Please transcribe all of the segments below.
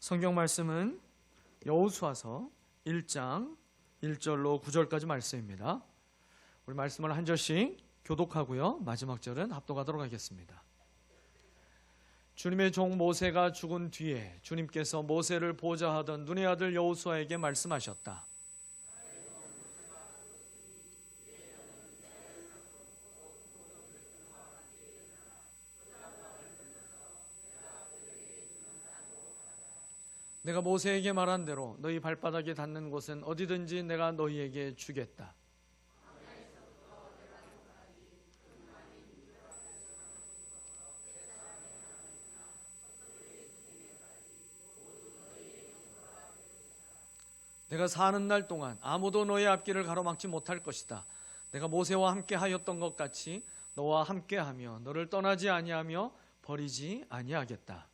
성경 말씀은 여호수아서 1장 1절로 9절까지 말씀입니다. 우리 말씀을 한 절씩 교독하고요, 마지막 절은 합독하도록 하겠습니다. 주님의 종 모세가 죽은 뒤에 주님께서 모세를 보좌하던 눈의 아들 여호수아에게 말씀하셨다. 내가 모세에게 말한 대로 너희 발바닥에 닿는 곳은 어디든지 내가 너희에게 주겠다. 내가 사는 날 동안 아무도 너의 앞길을 가로막지 못할 것이다. 내가 모세와 함께 하였던 것 같이 너와 함께하며 너를 떠나지 아니하며 버리지 아니하겠다.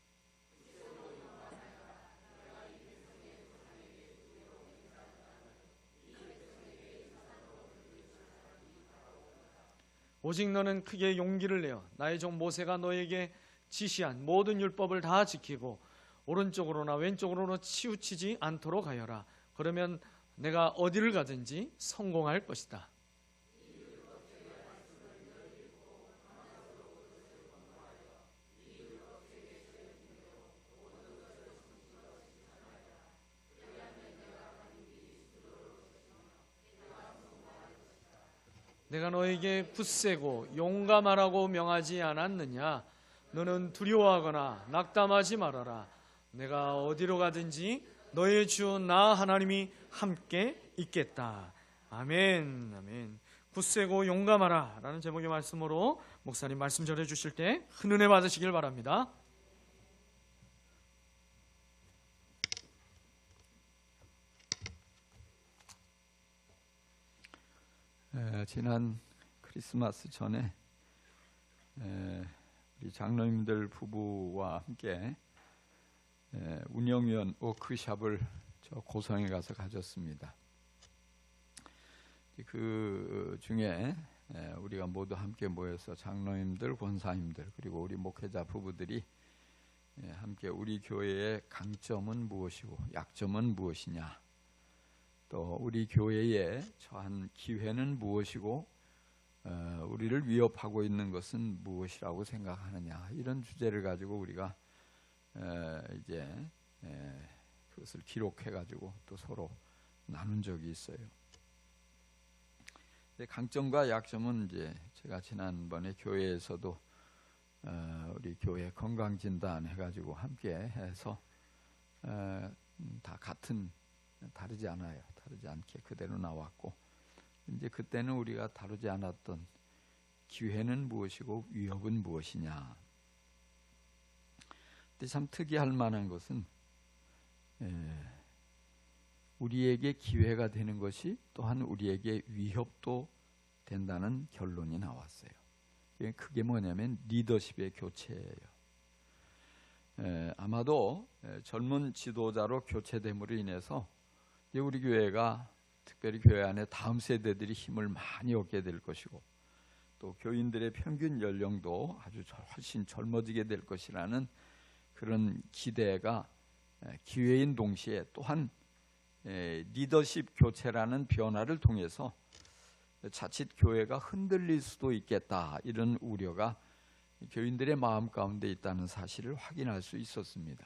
오직 너는 크게 용기를 내어 나의 종 모세가 너에게 지시한 모든 율법을 다 지키고 오른쪽으로나 왼쪽으로나 치우치지 않도록 하여라. 그러면 내가 어디를 가든지 성공할 것이다. 내가 너에게 굳세고 용감하라고 명하지 않았느냐? 너는 두려워하거나 낙담하지 말아라. 내가 어디로 가든지 너의 주 나 하나님이 함께 있겠다. 아멘. 아멘. 굳세고 용감하라 라는 제목의 말씀으로 목사님 말씀 전해 주실 때 큰 은혜 받으시길 바랍니다. 지난 크리스마스 전에 우리 장로님들 부부와 함께 운영위원 워크숍을 저 고성에 가서 가졌습니다. 그 중에 우리가 모두 함께 모여서 장로님들, 권사님들 그리고 우리 목회자 부부들이 함께 우리 교회의 강점은 무엇이고 약점은 무엇이냐, 또 우리 교회에 처한 기회는 무엇이고 우리를 위협하고 있는 것은 무엇이라고 생각하느냐, 이런 주제를 가지고 우리가 이제 그것을 기록해 가지고 또 서로 나눈 적이 있어요. 강점과 약점은 이제 제가 지난번에 교회에서도 우리 교회 건강 진단 해가지고 함께 해서 다 같은, 다르지 않아요. 다르지 않게 그대로 나왔고, 이제 그때는 우리가 다루지 않았던 기회는 무엇이고 위협은 무엇이냐. 근데 참 특이할 만한 것은 우리에게 기회가 되는 것이 또한 우리에게 위협도 된다는 결론이 나왔어요. 그게 뭐냐면 리더십의 교체예요. 아마도 젊은 지도자로 교체됨으로 인해서 우리 교회가, 특별히 교회 안에 다음 세대들이 힘을 많이 얻게 될 것이고, 또 교인들의 평균 연령도 아주 훨씬 젊어지게 될 것이라는 그런 기대가 기회인 동시에 또한 리더십 교체라는 변화를 통해서 자칫 교회가 흔들릴 수도 있겠다, 이런 우려가 교인들의 마음 가운데 있다는 사실을 확인할 수 있었습니다.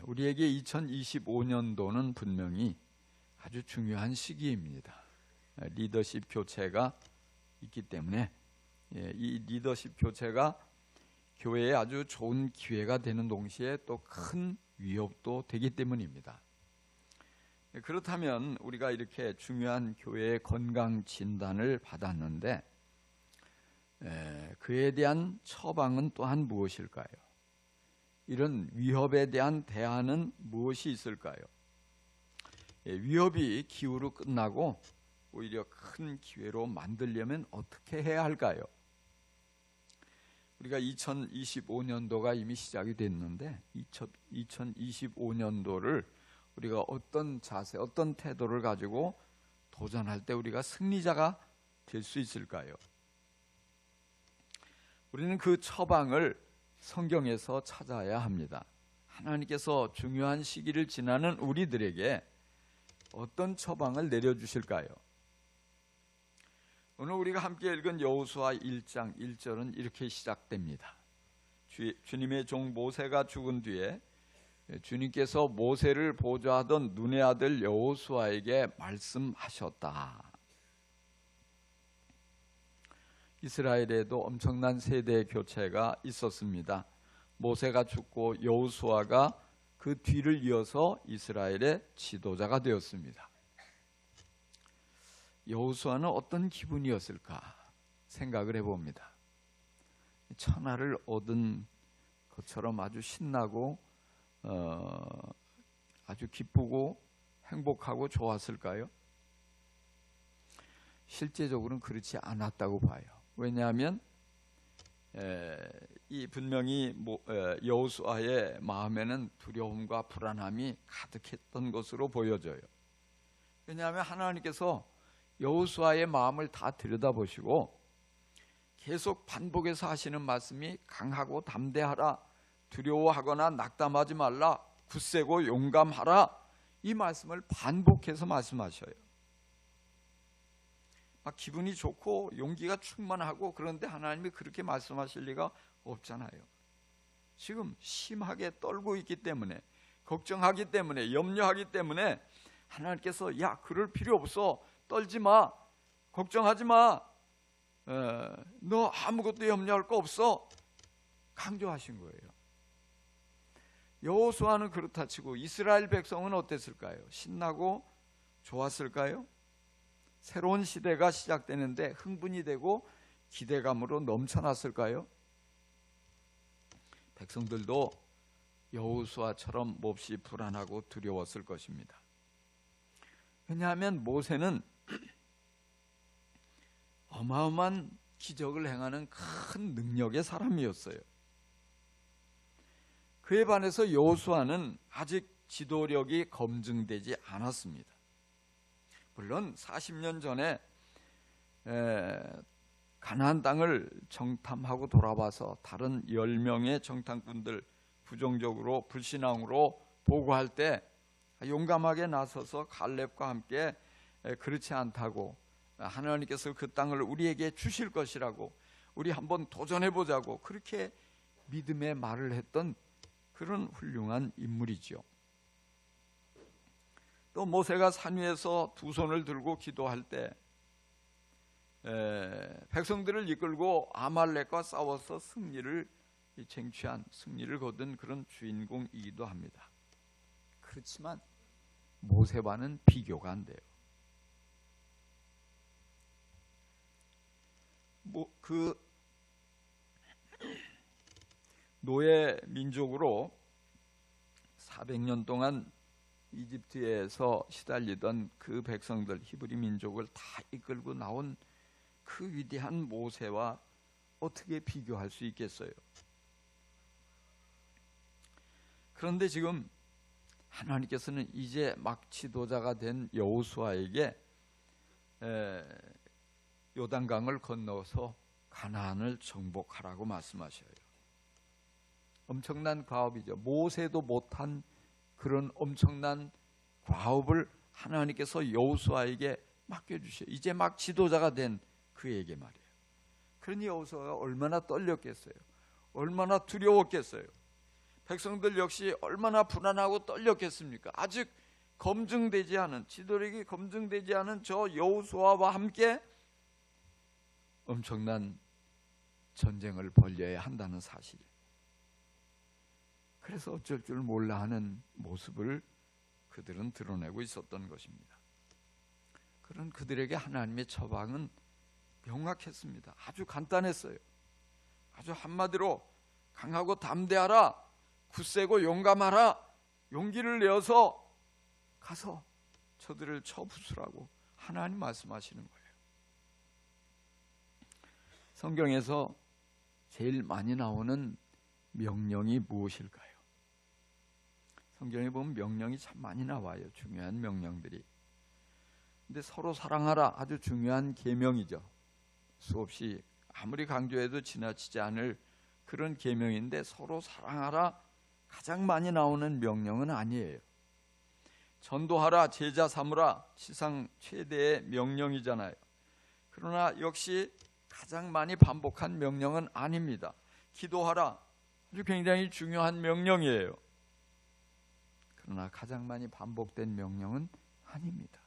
우리에게 2025년도는 분명히 아주 중요한 시기입니다. 리더십 교체가 있기 때문에 이 리더십 교체가 교회에 아주 좋은 기회가 되는 동시에 또 큰 위협도 되기 때문입니다. 그렇다면 우리가 이렇게 중요한 교회의 건강 진단을 받았는데 그에 대한 처방은 또한 무엇일까요? 이런 위협에 대한 대안은 무엇이 있을까요? 위협이 기후로 끝나고 오히려 큰 기회로 만들려면 어떻게 해야 할까요? 우리가 2025년도가 이미 시작이 됐는데 2025년도를 우리가 어떤 자세, 어떤 태도를 가지고 도전할 때 우리가 승리자가 될 수 있을까요? 우리는 그 처방을 성경에서 찾아야 합니다. 하나님께서 중요한 시기를 지나는 우리들에게 어떤 처방을 내려주실까요? 오늘 우리가 함께 읽은 여호수아 1장 1절은 이렇게 시작됩니다. 주님의 종 모세가 죽은 뒤에 주님께서 모세를 보좌하던 눈의 아들 여호수아에게 말씀하셨다. 이스라엘에도 엄청난 세대 교체가 있었습니다. 모세가 죽고 여호수아가 그 뒤를 이어서 이스라엘의 지도자가 되었습니다. 여호수아는 어떤 기분이었을까 생각을 해봅니다. 천하를 얻은 것처럼 아주 신나고 아주 기쁘고 행복하고 좋았을까요? 실제적으로는 그렇지 않았다고 봐요. 왜냐하면 이 분명히 여호수아의 마음에는 두려움과 불안함이 가득했던 것으로 보여져요. 왜냐하면 하나님께서 여호수아의 마음을 다 들여다보시고 계속 반복해서 하시는 말씀이 강하고 담대하라, 두려워하거나 낙담하지 말라, 굳세고 용감하라, 이 말씀을 반복해서 말씀하셔요. 막 기분이 좋고 용기가 충만하고 그런데 하나님이 그렇게 말씀하실 리가 없잖아요. 지금 심하게 떨고 있기 때문에, 걱정하기 때문에, 염려하기 때문에 하나님께서 야, 그럴 필요 없어, 떨지 마, 걱정하지 마, 너 아무것도 염려할 거 없어, 강조하신 거예요. 여호수아는 그렇다 치고 이스라엘 백성은 어땠을까요? 신나고 좋았을까요? 새로운 시대가 시작되는데 흥분이 되고 기대감으로 넘쳐났을까요? 백성들도 여호수아처럼 몹시 불안하고 두려웠을 것입니다. 왜냐하면 모세는 어마어마한 기적을 행하는 큰 능력의 사람이었어요. 그에 반해서 여호수아는 아직 지도력이 검증되지 않았습니다. 물론 40년 전에 가나안 땅을 정탐하고 돌아와서 다른 10명의 정탐꾼들 부정적으로 불신앙으로 보고할 때 용감하게 나서서 갈렙과 함께 그렇지 않다고, 하나님께서 그 땅을 우리에게 주실 것이라고, 우리 한번 도전해보자고 그렇게 믿음의 말을 했던 그런 훌륭한 인물이죠. 또 모세가 산 위에서 두 손을 들고 기도할 때 백성들을 이끌고 아말렉과 싸워서 승리를 거둔 그런 주인공이기도 합니다. 그렇지만 모세와는 비교가 안 돼요. 그 노예 민족으로 400년 동안 이집트에서 시달리던 그 백성들, 히브리 민족을 다 이끌고 나온 그 위대한 모세와 어떻게 비교할 수 있겠어요? 그런데 지금 하나님께서는 이제 막 지도자가 된 여호수아에게 요단강을 건너서 가나안을 정복하라고 말씀하셔요. 엄청난 과업이죠. 모세도 못한 그런 엄청난 과업을 하나님께서 여호수아에게 맡겨주셔요. 이제 막 지도자가 된 그에게 말이에요. 그러니 여호수아가 얼마나 떨렸겠어요. 얼마나 두려웠겠어요. 백성들 역시 얼마나 불안하고 떨렸겠습니까? 아직 검증되지 않은, 지도력이 검증되지 않은 저 여호수아와 함께 엄청난 전쟁을 벌여야 한다는 사실. 그래서 어쩔 줄 몰라 하는 모습을 그들은 드러내고 있었던 것입니다. 그런 그들에게 하나님의 처방은 명확했습니다. 아주 간단했어요. 아주 한마디로 강하고 담대하라, 굳세고 용감하라, 용기를 내어서 가서 저들을 쳐부수라고 하나님 말씀하시는 거예요. 성경에서 제일 많이 나오는 명령이 무엇일까요? 성경에 보면 명령이 참 많이 나와요. 중요한 명령들이. 근데 서로 사랑하라, 아주 중요한 계명이죠. 수없이 아무리 강조해도 지나치지 않을 그런 계명인데 서로 사랑하라, 가장 많이 나오는 명령은 아니에요. 전도하라, 제자 삼으라, 지상 최대의 명령이잖아요. 그러나 역시 가장 많이 반복한 명령은 아닙니다. 기도하라, 아주 굉장히 중요한 명령이에요. 그러나 가장 많이 반복된 명령은 아닙니다.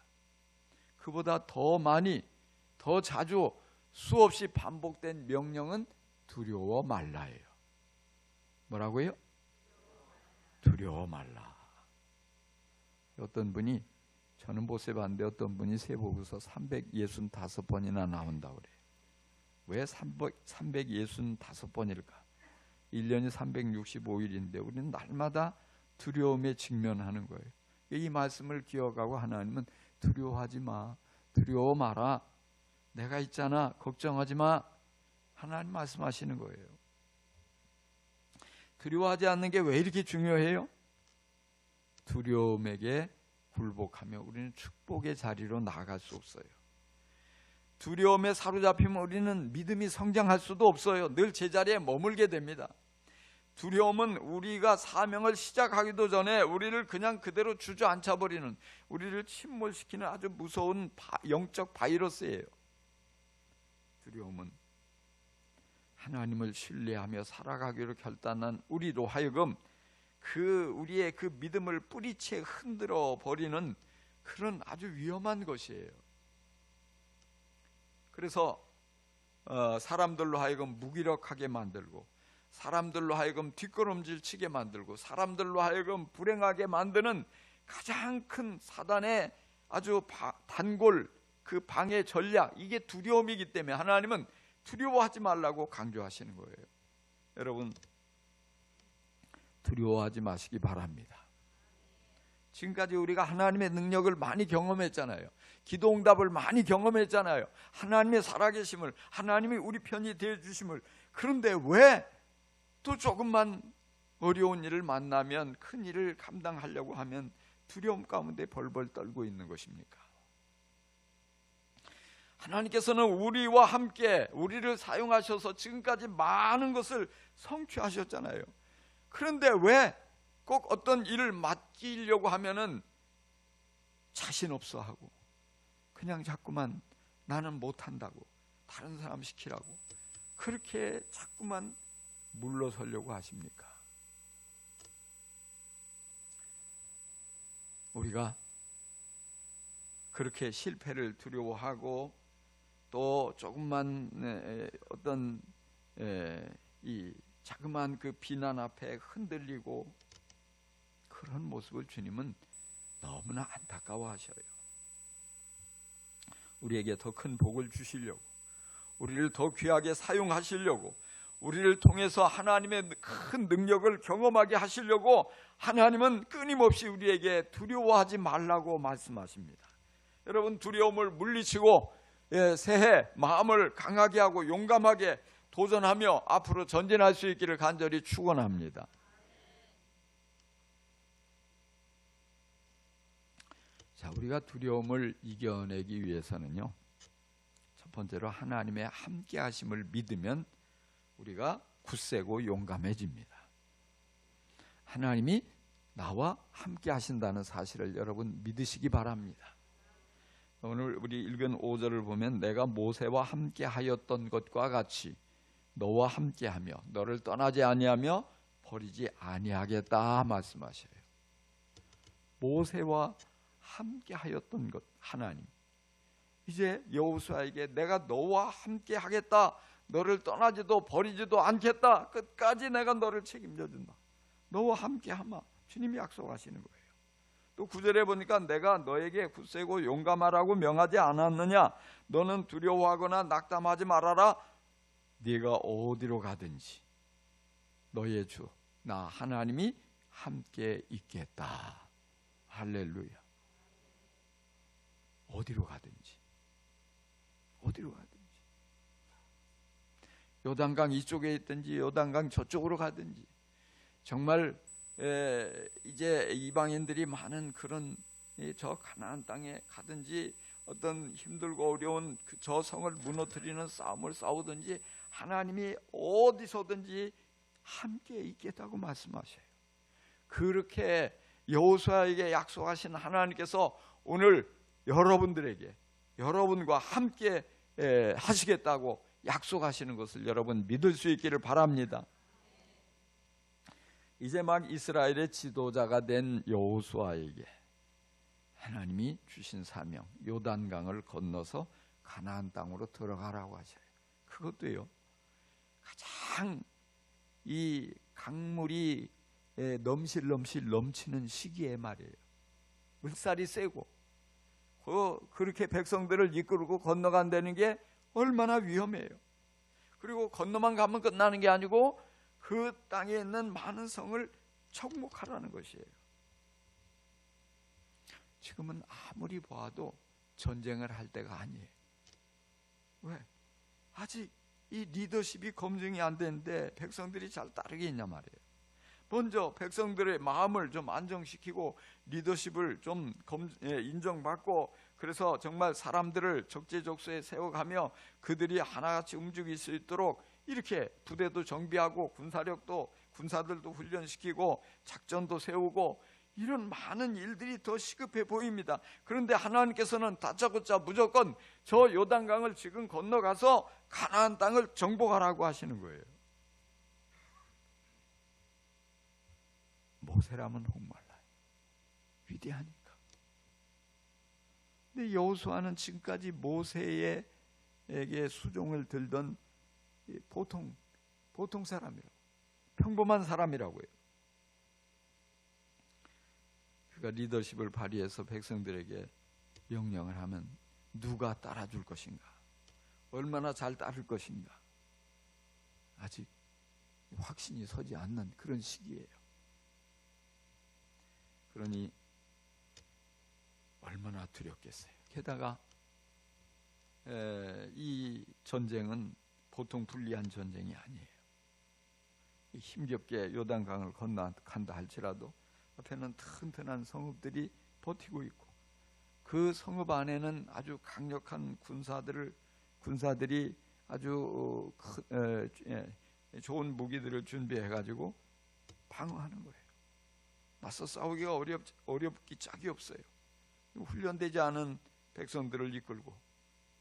그보다 더 많이, 더 자주 수없이 반복된 명령은 두려워 말라예요. 뭐라고요? 두려워 말라. 어떤 분이, 저는 못 세봤는데 어떤 분이 세보고서 365번이나 나온다고 그래요. 왜 365번일까? 1년이 365일인데 우리는 날마다 두려움에 직면하는 거예요. 이 말씀을 기억하고 하나님은 두려워하지 마, 두려워 마라, 내가 있잖아, 걱정하지 마, 하나님 말씀하시는 거예요. 두려워하지 않는 게 왜 이렇게 중요해요? 두려움에게 굴복하며 우리는 축복의 자리로 나아갈 수 없어요. 두려움에 사로잡히면 우리는 믿음이 성장할 수도 없어요. 늘 제자리에 머물게 됩니다. 두려움은 우리가 사명을 시작하기도 전에 우리를 그냥 그대로 주저앉혀 버리는, 우리를 침몰시키는 아주 무서운 영적 바이러스예요. 두려움은 하나님을 신뢰하며 살아가기로 결단한 우리로 하여금 우리의 그 믿음을 뿌리채 흔들어 버리는 그런 아주 위험한 것이에요. 그래서 사람들로 하여금 무기력하게 만들고, 사람들로 하여금 뒷걸음질 치게 만들고, 사람들로 하여금 불행하게 만드는 가장 큰 사단의 아주 단골, 그 방해 전략, 이게 두려움이기 때문에 하나님은 두려워하지 말라고 강조하시는 거예요. 여러분, 두려워하지 마시기 바랍니다. 지금까지 우리가 하나님의 능력을 많이 경험했잖아요. 기도 응답을 많이 경험했잖아요. 하나님의 살아계심을, 하나님이 우리 편이 되어주심을. 그런데 왜 또 조금만 어려운 일을 만나면, 큰 일을 감당하려고 하면 두려움 가운데 벌벌 떨고 있는 것입니까? 하나님께서는 우리와 함께 우리를 사용하셔서 지금까지 많은 것을 성취하셨잖아요. 그런데 왜 꼭 어떤 일을 맡기려고 하면은 자신 없어 하고, 그냥 자꾸만 나는 못한다고, 다른 사람 시키라고, 그렇게 자꾸만 물러서려고 하십니까? 우리가 그렇게 실패를 두려워하고 또 조금만 어떤 이 자그마한 그 비난 앞에 흔들리고, 그런 모습을 주님은 너무나 안타까워하셔요. 우리에게 더 큰 복을 주시려고, 우리를 더 귀하게 사용하시려고, 우리를 통해서 하나님의 큰 능력을 경험하게 하시려고 하나님은 끊임없이 우리에게 두려워하지 말라고 말씀하십니다. 여러분, 두려움을 물리치고 새해 마음을 강하게 하고 용감하게 도전하며 앞으로 전진할 수 있기를 간절히 축원합니다. 자, 우리가 두려움을 이겨내기 위해서는요, 첫 번째로 하나님의 함께 하심을 믿으면 우리가 굳세고 용감해집니다. 하나님이 나와 함께 하신다는 사실을 여러분 믿으시기 바랍니다. 오늘 우리 읽은 5절을 보면 내가 모세와 함께 하였던 것과 같이 너와 함께하며 너를 떠나지 아니하며 버리지 아니하겠다 말씀하셔요. 모세와 함께 하였던 것, 하나님 이제 여호수아에게 내가 너와 함께 하겠다, 너를 떠나지도 버리지도 않겠다, 끝까지 내가 너를 책임져 준다, 너와 함께 하마, 주님이 약속하시는 거예요. 또 9절에 보니까 내가 너에게 굳세고 용감하라고 명하지 않았느냐, 너는 두려워하거나 낙담하지 말아라, 네가 어디로 가든지 너의 주 나 하나님이 함께 있겠다. 할렐루야. 어디로 가든지, 어디로 가든지, 요단강 이쪽에 있든지 요단강 저쪽으로 가든지, 정말 이제 이방인들이 많은 그런 저 가나안 땅에 가든지, 어떤 힘들고 어려운 저 성을 무너뜨리는 싸움을 싸우든지 하나님이 어디서든지 함께 있겠다고 말씀하셔요. 그렇게 여호수아에게 약속하신 하나님께서 오늘 여러분들에게 여러분과 함께 하시겠다고 약속하시는 것을 여러분 믿을 수 있기를 바랍니다. 이제 막 이스라엘의 지도자가 된 여호수아에게 하나님이 주신 사명, 요단강을 건너서 가나안 땅으로 들어가라고 하셔요. 그것도요, 가장 이 강물이 넘실넘실 넘치는 시기에 말이에요. 물살이 세고 그렇게 백성들을 이끌고 건너간다는 게 얼마나 위험해요. 그리고 건너만 가면 끝나는 게 아니고 그 땅에 있는 많은 성을 정복하라는 것이에요. 지금은 아무리 보아도 전쟁을 할 때가 아니에요. 왜? 아직 이 리더십이 검증이 안 되는데 백성들이 잘 따르겠냐 말이에요. 먼저 백성들의 마음을 좀 안정시키고 리더십을 좀 인정받고, 그래서 정말 사람들을 적재적소에 세워가며 그들이 하나같이 움직일 수 있도록 이렇게 부대도 정비하고 군사들도 훈련시키고 작전도 세우고, 이런 많은 일들이 더 시급해 보입니다. 그런데 하나님께서는 다짜고짜 무조건 저 요단강을 지금 건너가서 가나안 땅을 정복하라고 하시는 거예요. 모세라면 목말라요. 위대하니까. 근데 여호수아는 지금까지 모세에게 수종을 들던 보통 사람이라고, 평범한 사람이라고요. 그가 리더십을 발휘해서 백성들에게 명령을 하면 누가 따라줄 것인가, 얼마나 잘 따를 것인가, 아직 확신이 서지 않는 그런 시기예요. 그러니 얼마나 두렵겠어요. 게다가 이 전쟁은 보통 불리한 전쟁이 아니에요. 힘겹게 요단강을 건너간다 할지라도 앞에는 튼튼한 성읍들이 버티고 있고, 그 성읍 안에는 아주 강력한 군사들이 아주 좋은 무기들을 준비해 가지고 방어하는 거예요. 맞서 싸우기가 어렵기 짝이 없어요. 훈련되지 않은 백성들을 이끌고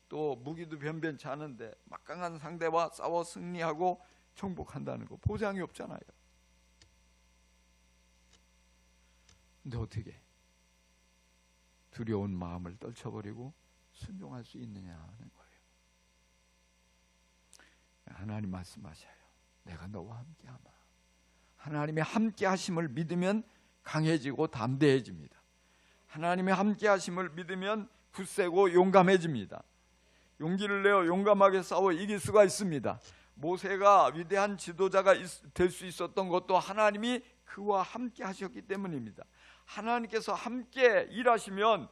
또 무기도 변변치 않은데 막강한 상대와 싸워 승리하고 정복한다는 거 보장이 없잖아요. 근데 어떻게 두려운 마음을 떨쳐버리고 순종할 수 있느냐 하는 거예요. 하나님 말씀하셔요. 내가 너와 함께하마. 하나님의 함께하심을 믿으면 강해지고 담대해집니다. 하나님의 함께하심을 믿으면 굳세고 용감해집니다. 용기를 내어 용감하게 싸워 이길 수가 있습니다. 모세가 위대한 지도자가 될 수 있었던 것도 하나님이 그와 함께 하셨기 때문입니다. 하나님께서 함께 일하시면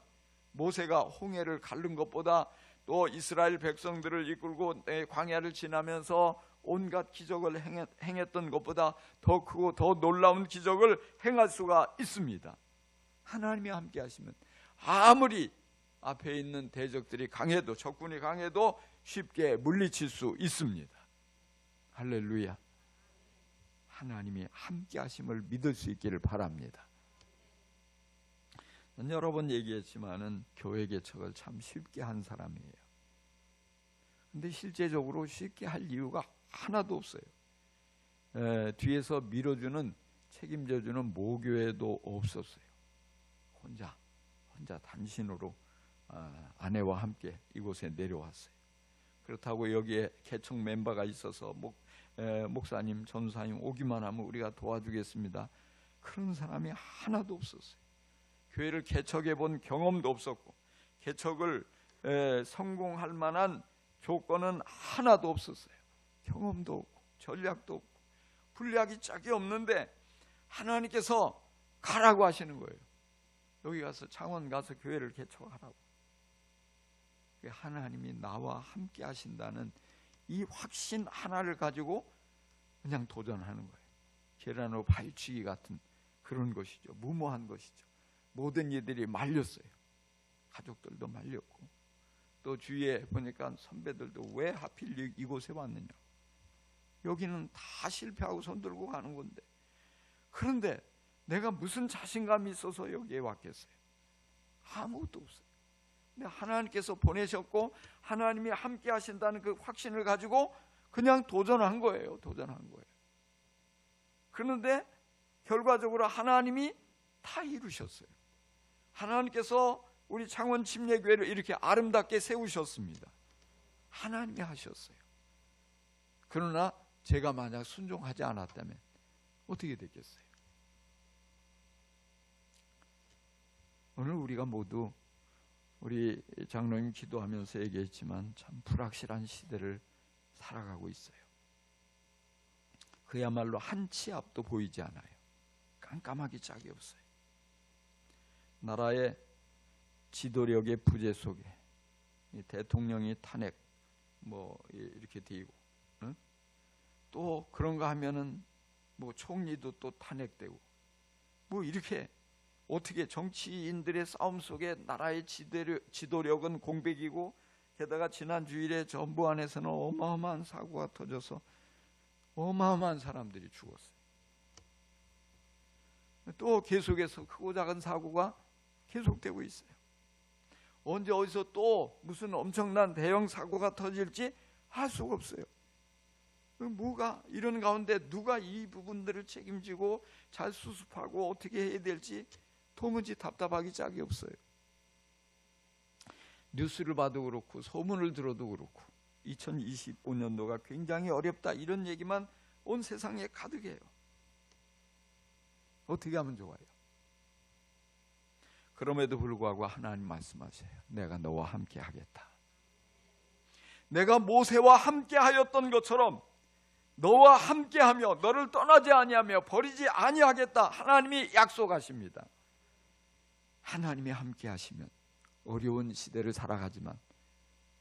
모세가 홍해를 가른 것보다, 또 이스라엘 백성들을 이끌고 광야를 지나면서 온갖 기적을 행했던 것보다 더 크고 더 놀라운 기적을 행할 수가 있습니다. 하나님이 함께 하시면 아무리 앞에 있는 대적들이 강해도, 적군이 강해도 쉽게 물리칠 수 있습니다. 할렐루야. 하나님이 함께 하심을 믿을 수 있기를 바랍니다. 전 여러 번 얘기했지만은 교회 개척을 참 쉽게 한 사람이에요. 근데 실제적으로 쉽게 할 이유가 하나도 없어요. 뒤에서 밀어주는, 책임져주는 모교회도 없었어요. 혼자 단신으로 아내와 함께 이곳에 내려왔어요. 그렇다고 여기에 개척 멤버가 있어서 목사님, 전사님 오기만 하면 우리가 도와주겠습니다, 그런 사람이 하나도 없었어요. 교회를 개척해 본 경험도 없었고 개척을 성공할 만한 조건은 하나도 없었어요. 경험도 없고 전략도 없고 분략이 짝이 없는데 하나님께서 가라고 하시는 거예요. 여기 가서 창원 가서 교회를 개척하라고. 하나님이 나와 함께 하신다는 이 확신 하나를 가지고 그냥 도전하는 거예요. 계란으로 발치기 같은 그런 것이죠. 무모한 것이죠. 모든 이들이 말렸어요. 가족들도 말렸고, 또 주위에 보니까 선배들도 왜 하필 이곳에 왔느냐, 여기는 다 실패하고 손들고 가는 건데. 그런데 내가 무슨 자신감이 있어서 여기에 왔겠어요? 아무것도 없어요. 근데 하나님께서 보내셨고 하나님이 함께 하신다는 그 확신을 가지고 그냥 도전한 거예요. 그런데 결과적으로 하나님이 다 이루셨어요. 하나님께서 우리 창원 침례교회를 이렇게 아름답게 세우셨습니다. 하나님이 하셨어요. 그러나 제가 만약 순종하지 않았다면 어떻게 됐겠어요? 오늘 우리가 모두 우리 장로님 기도하면서 얘기했지만 참 불확실한 시대를 살아가고 있어요. 그야말로 한 치 앞도 보이지 않아요. 깜깜하기 짝이 없어요. 나라의 지도력의 부재 속에 이 대통령이 탄핵 이렇게 되고, 또 그런가 하면은 총리도 또 탄핵되고, 이렇게 어떻게 정치인들의 싸움 속에 나라의 지도력은 공백이고, 게다가 지난 주일에 전부 안에서는 어마어마한 사고가 터져서 어마어마한 사람들이 죽었어요. 또 계속해서 크고 작은 사고가 계속되고 있어요. 언제 어디서 또 무슨 엄청난 대형 사고가 터질지 알 수가 없어요. 뭐가 이런 가운데 누가 이 부분들을 책임지고 잘 수습하고 어떻게 해야 될지 도무지 답답하기 짝이 없어요. 뉴스를 봐도 그렇고 소문을 들어도 그렇고 2025년도가 굉장히 어렵다 이런 얘기만 온 세상에 가득해요. 어떻게 하면 좋아요? 그럼에도 불구하고 하나님 말씀하세요. 내가 너와 함께 하겠다. 내가 모세와 함께 하였던 것처럼 너와 함께하며 너를 떠나지 아니하며 버리지 아니하겠다. 하나님이 약속하십니다. 하나님이 함께 하시면 어려운 시대를 살아가지만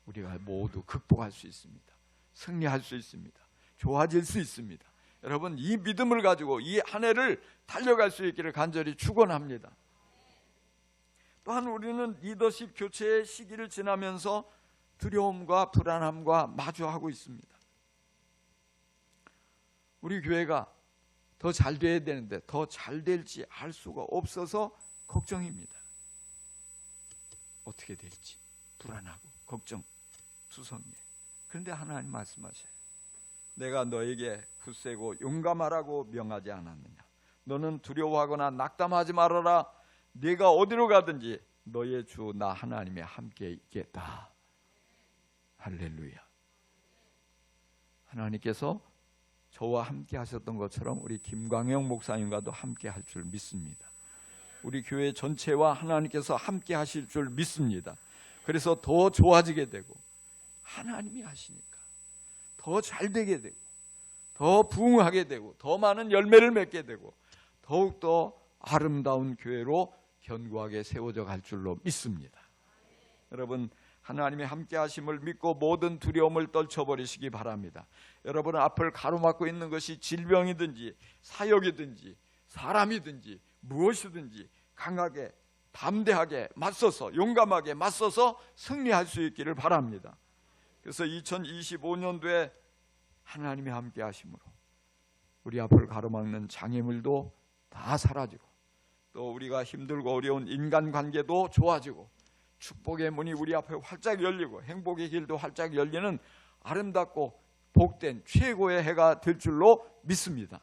우리가 모두 극복할 수 있습니다. 승리할 수 있습니다. 좋아질 수 있습니다. 여러분, 이 믿음을 가지고 이 한 해를 달려갈 수 있기를 간절히 축원합니다. 또한 우리는 리더십 교체의 시기를 지나면서 두려움과 불안함과 마주하고 있습니다. 우리 교회가 더 잘 돼야 되는데 더 잘 될지 알 수가 없어서 걱정입니다. 어떻게 될지 불안하고 걱정 투성이에요. 그런데 하나님 말씀하셔요. 내가 너에게 굳세고 용감하라고 명하지 않았느냐. 너는 두려워하거나 낙담하지 말아라. 네가 어디로 가든지 너의 주 나 하나님이 함께 있겠다. 할렐루야. 하나님께서 저와 함께 하셨던 것처럼 우리 김광영 목사님과도 함께 할 줄 믿습니다. 우리 교회 전체와 하나님께서 함께 하실 줄 믿습니다. 그래서 더 좋아지게 되고 하나님이 하시니까 더 잘 되게 되고 더 부흥하게 되고 더 많은 열매를 맺게 되고 더욱더 아름다운 교회로 견고하게 세워져 갈 줄로 믿습니다. 여러분, 하나님이 함께 하심을 믿고 모든 두려움을 떨쳐버리시기 바랍니다. 여러분 앞을 가로막고 있는 것이 질병이든지 사역이든지 사람이든지 무엇이든지 강하게 담대하게 맞서서 용감하게 맞서서 승리할 수 있기를 바랍니다. 그래서 2025년도에 하나님이 함께 하심으로 우리 앞을 가로막는 장애물도 다 사라지고 또 우리가 힘들고 어려운 인간관계도 좋아지고 축복의 문이 우리 앞에 활짝 열리고 행복의 길도 활짝 열리는 아름답고 복된 최고의 해가 될 줄로 믿습니다.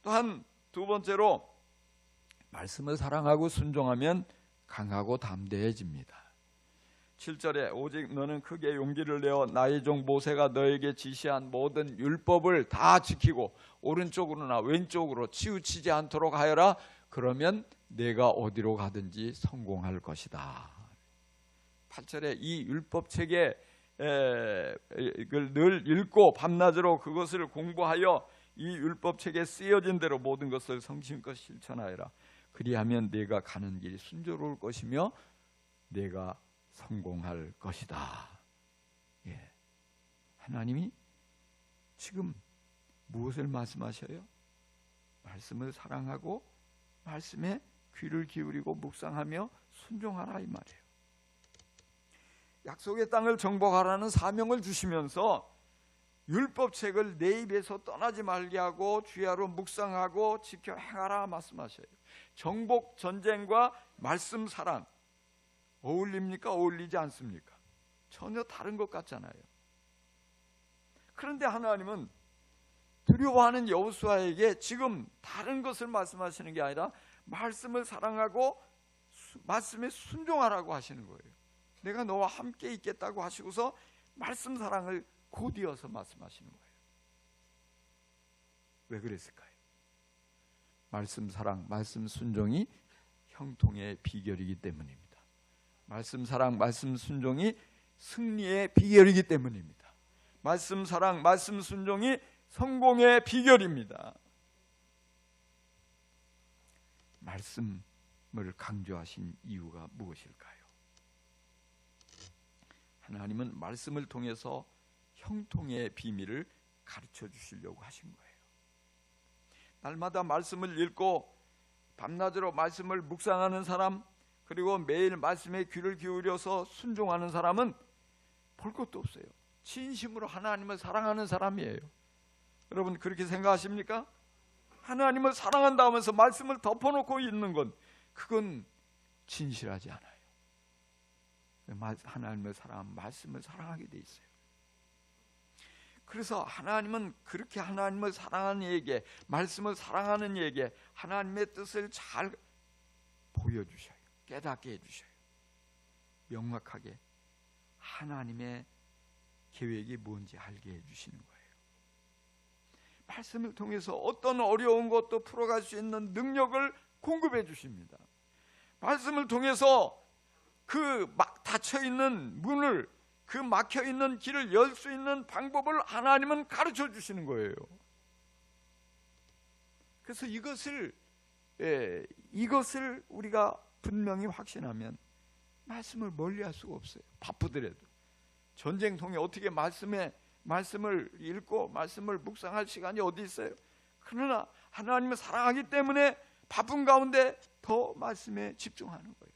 또한 두 번째로 말씀을 사랑하고 순종하면 강하고 담대해집니다. 7절에 오직 너는 크게 용기를 내어 나의 종 모세가 너에게 지시한 모든 율법을 다 지키고 오른쪽으로나 왼쪽으로 치우치지 않도록 하여라. 그러면 내가 어디로 가든지 성공할 것이다. 8절에 이 율법책에 늘 읽고 밤낮으로 그것을 공부하여 이 율법책에 쓰여진 대로 모든 것을 성심껏 실천하여라. 그리하면 내가 가는 길이 순조로울 것이며 내가 성공할 것이다. 예. 하나님이 지금 무엇을 말씀하셔요? 말씀을 사랑하고 말씀에 귀를 기울이고 묵상하며 순종하라 이 말이에요. 약속의 땅을 정복하라는 사명을 주시면서 율법책을 내 입에서 떠나지 말게 하고 주야로 묵상하고 지켜 행하라 말씀하셔요. 정복 전쟁과 말씀 사랑 어울립니까? 어울리지 않습니까? 전혀 다른 것 같잖아요. 그런데 하나님은 두려워하는 여호수아에게 지금 다른 것을 말씀하시는 게 아니라 말씀을 사랑하고 말씀에 순종하라고 하시는 거예요. 내가 너와 함께 있겠다고 하시고서 말씀 사랑을 곧이어서 말씀하시는 거예요. 왜 그랬을까요? 말씀 사랑, 말씀 순종이 형통의 비결이기 때문입니다. 말씀 사랑, 말씀 순종이 승리의 비결이기 때문입니다. 말씀 사랑, 말씀 순종이 성공의 비결입니다. 말씀을 강조하신 이유가 무엇일까요? 하나님은 말씀을 통해서 형통의 비밀을 가르쳐 주시려고 하신 거예요. 날마다 말씀을 읽고 밤낮으로 말씀을 묵상하는 사람, 그리고 매일 말씀에 귀를 기울여서 순종하는 사람은 볼 것도 없어요. 진심으로 하나님을 사랑하는 사람이에요. 여러분 그렇게 생각하십니까? 하나님을 사랑한다 하면서 말씀을 덮어놓고 있는 건 그건 진실하지 않아요. 하나님을 사랑하면 말씀을 사랑하게 돼 있어요. 그래서 하나님은 그렇게 하나님을 사랑하는 이에게, 말씀을 사랑하는 이에게 하나님의 뜻을 잘 보여주셔요. 깨닫게 해주셔요. 명확하게 하나님의 계획이 뭔지 알게 해주시는 거예요. 말씀을 통해서 어떤 어려운 것도 풀어갈 수 있는 능력을 공급해 주십니다. 말씀을 통해서 그 닫혀있는 문을, 그 막혀있는 길을 열 수 있는 방법을 하나님은 가르쳐 주시는 거예요. 그래서 이것을 우리가 분명히 확신하면 말씀을 멀리할 수가 없어요. 바쁘더라도 전쟁통에 어떻게 말씀을 읽고 말씀을 묵상할 시간이 어디 있어요? 그러나 하나님을 사랑하기 때문에 바쁜 가운데 더 말씀에 집중하는 거예요.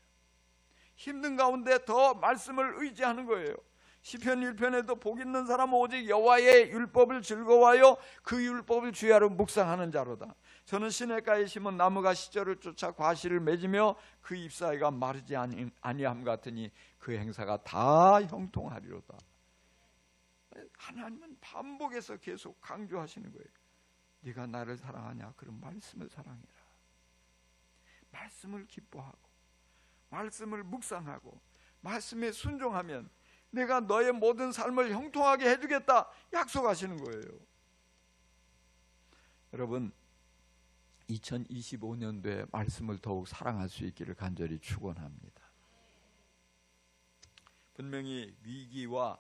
힘든 가운데 더 말씀을 의지하는 거예요. 시편 1편에도 복 있는 사람은 오직 여호와의 율법을 즐거워하여 그 율법을 주야로 묵상하는 자로다. 저는 시냇가에 심은 나무가 시절을 쫓아 과실을 맺으며 그 잎사귀가 마르지 아니함 같으니 그 행사가 다 형통하리로다. 하나님은 반복해서 계속 강조하시는 거예요. 네가 나를 사랑하냐? 그럼 말씀을 사랑해라. 말씀을 기뻐하고 말씀을 묵상하고 말씀에 순종하면 내가 너의 모든 삶을 형통하게 해주겠다 약속하시는 거예요. 여러분 2025년도에 말씀을 더욱 사랑할 수 있기를 간절히 축원합니다. 분명히 위기와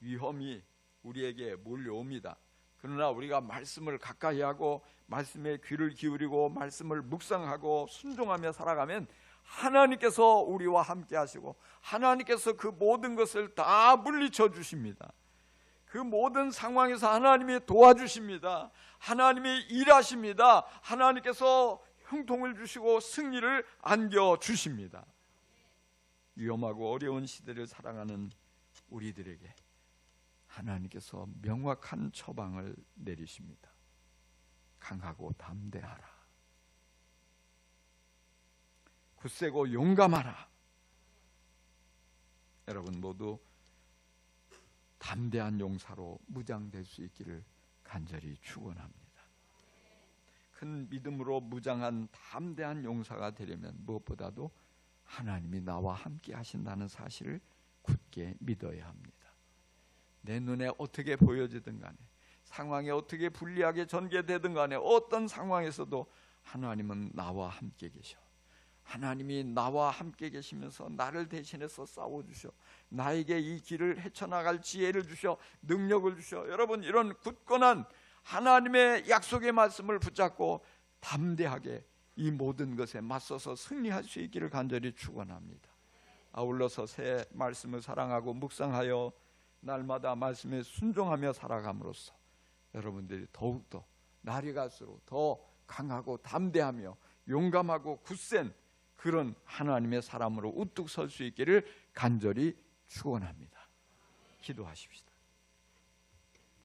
위험이 우리에게 몰려옵니다. 그러나 우리가 말씀을 가까이 하고 말씀에 귀를 기울이고 말씀을 묵상하고 순종하며 살아가면 하나님께서 우리와 함께 하시고 하나님께서 그 모든 것을 다 물리쳐 주십니다. 그 모든 상황에서 하나님이 도와주십니다. 하나님이 일하십니다. 하나님께서 형통을 주시고 승리를 안겨주십니다. 위험하고 어려운 시대를 살아가는 우리들에게 하나님께서 명확한 처방을 내리십니다. 강하고 담대하라. 굳세고 용감하라. 여러분 모두 담대한 용사로 무장될 수 있기를 간절히 축원합니다. 큰 믿음으로 무장한 담대한 용사가 되려면 무엇보다도 하나님이 나와 함께 하신다는 사실을 굳게 믿어야 합니다. 내 눈에 어떻게 보여지든 간에 상황이 어떻게 불리하게 전개되든 간에 어떤 상황에서도 하나님은 나와 함께 계셔. 하나님이 나와 함께 계시면서 나를 대신해서 싸워주셔. 나에게 이 길을 헤쳐나갈 지혜를 주셔. 능력을 주셔. 여러분 이런 굳건한 하나님의 약속의 말씀을 붙잡고 담대하게 이 모든 것에 맞서서 승리할 수 있기를 간절히 축원합니다. 아울러서 새 말씀을 사랑하고 묵상하여 날마다 말씀에 순종하며 살아감으로써 여러분들이 더욱더 날이 갈수록 더 강하고 담대하며 용감하고 굳센 그런 하나님의 사람으로 우뚝 설 수 있기를 간절히 축원합니다. 기도하십시다.